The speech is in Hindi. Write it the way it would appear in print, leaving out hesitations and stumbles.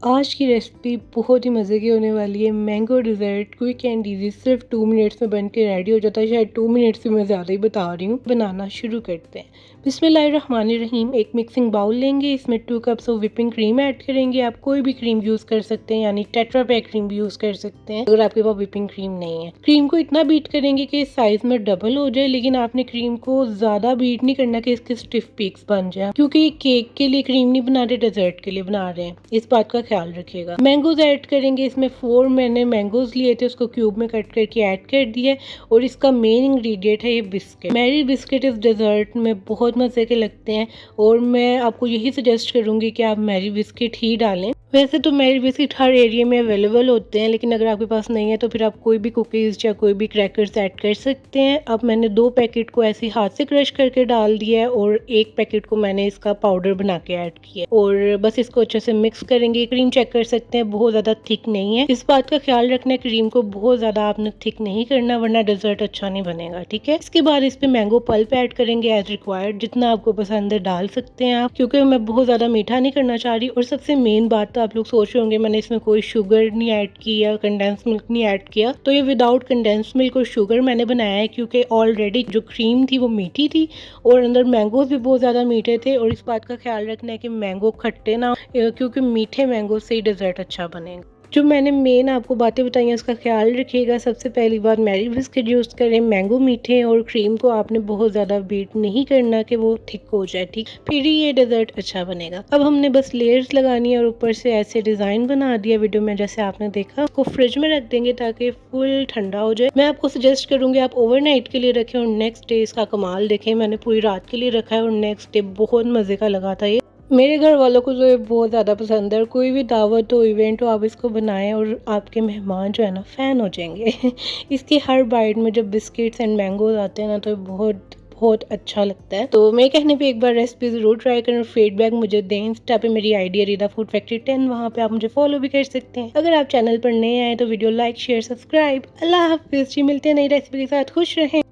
आज की रेसिपी बहुत ही मज़े की होने वाली है। Mango dessert quick and easy, सिर्फ 2 मिनट्स में बन के रेडी हो जाता है। शायद 2 मिनट्स से मैं ज़्यादा ही बता रही हूँ। बनाना शुरू करते हैं। बिस्मिल्लाहिर्रहमानिर्रहीम। एक मिक्सिंग बाउल लेंगे, इसमें 2 cups of whipping cream add करेंगे। आप कोई भी क्रीम यूज़ कर सकते हैं, यानी टेट्रा पैक क्रीम भी यूज़ कर सकते हैं अगर आपके पास व्हिपिंग क्रीम नहीं है। क्रीम को इतना बीट करेंगे कि साइज़ में डबल हो जाए, लेकिन आपने क्रीम को ज़्यादा बीट नहीं करना कि इसके स्टिफ पीक्स बन जाए, क्योंकि केक के लिए क्रीम नहीं बना रहे, डेजर्ट के लिए बना रहे हैं। इस बात का ख्याल रखिएगा। मैंगोज ऐड करेंगे। इसमें 4 मैंने मैंगोज लिए थे, उसको क्यूब में कट करके ऐड कर दिया। और इसका मेन इंग्रेडिएंट है ये बिस्किट। मैरी बिस्किट इस डेजर्ट में बहुत मज़े के लगते हैं और मैं आपको यही सजेस्ट करूंगी कि आप मैरी बिस्किट ही डालें। वैसे तो मैरी बिस्किट हर एरिया में अवेलेबल होते हैं, लेकिन अगर आपके पास नहीं है तो फिर आप कोई भी कुकीज़ या कोई भी क्रैकर्स ऐड कर सकते हैं। अब मैंने 2 पैकेट को ऐसे हाथ से क्रश करके डाल दिया है और 1 पैकेट को मैंने इसका पाउडर बना के ऐड किया और बस इसको अच्छे से मिक्स करेंगे। क्रीम चेक कर सकते हैं, बहुत ज़्यादा थिक नहीं है। इस बात का ख्याल रखना है, क्रीम को बहुत ज़्यादा आपने थिक नहीं करना, वरना डेजर्ट अच्छा नहीं बनेगा। ठीक है। इसके बाद इस पे मैंगो पल्प ऐड करेंगे एज रिक्वायर्ड, जितना आपको पसंद है डाल सकते हैं आप, क्योंकि मैं बहुत ज़्यादा मीठा नहीं करना चाह रही। और सबसे मेन बात, आप लोग सोच रहे होंगे मैंने इसमें कोई शुगर नहीं ऐड की या कंडेंस मिल्क नहीं ऐड किया, तो ये विदाउट कंडेंस मिल्क और शुगर मैंने बनाया है, क्योंकि ऑलरेडी जो क्रीम थी वो मीठी थी और अंदर मैंगोज भी बहुत ज़्यादा मीठे थे। और इस बात का ख्याल रखना है कि मैंगो खट्टे ना, क्योंकि मीठे मैंगो से ही डेजर्ट अच्छा बनेगा। जो मैंने मेन आपको बातें बताई हैं उसका ख्याल रखिएगा। सबसे पहली बात, मैरी बिस्किट यूज़ करें, मैंगो मीठे, और क्रीम को आपने बहुत ज़्यादा बीट नहीं करना कि वो थिक हो जाए। ठीक, फिर ही ये डेजर्ट अच्छा बनेगा। अब हमने बस लेयर्स लगानी है और ऊपर से ऐसे डिज़ाइन बना दिया वीडियो में जैसे आपने देखा। उसको फ्रिज में रख देंगे ताकि फुल ठंडा हो जाए। मैं आपको सजेस्ट करूँगी आप ओवरनाइट के लिए रखें और नेक्स्ट डे इसका कमाल देखें। मैंने पूरी रात के लिए रखा है और नेक्स्ट डे बहुत मज़े का लगा था ये। मेरे घर वालों को तो ये बहुत ज़्यादा पसंद है और कोई भी दावत हो, इवेंट हो, आप इसको बनाएं और आपके मेहमान जो है ना फ़ैन हो जाएंगे। इसकी हर बाइट में जब बिस्किट्स एंड मैंगोज आते हैं ना तो बहुत बहुत अच्छा लगता है। तो मेरे कहने पे एक बार रेसिपी ज़रूर ट्राई करें और फीडबैक मुझे दें। इंस्टा पे मेरी आईडी है रिदा फूड फैक्ट्री 10, वहाँ पे आप मुझे फॉलो भी कर सकते हैं। अगर आप चैनल पर नए आए तो वीडियो लाइक शेयर सब्सक्राइब। अल्लाह हाफिज़ जी, मिलते हैं नई रेसिपी के साथ। खुश रहें।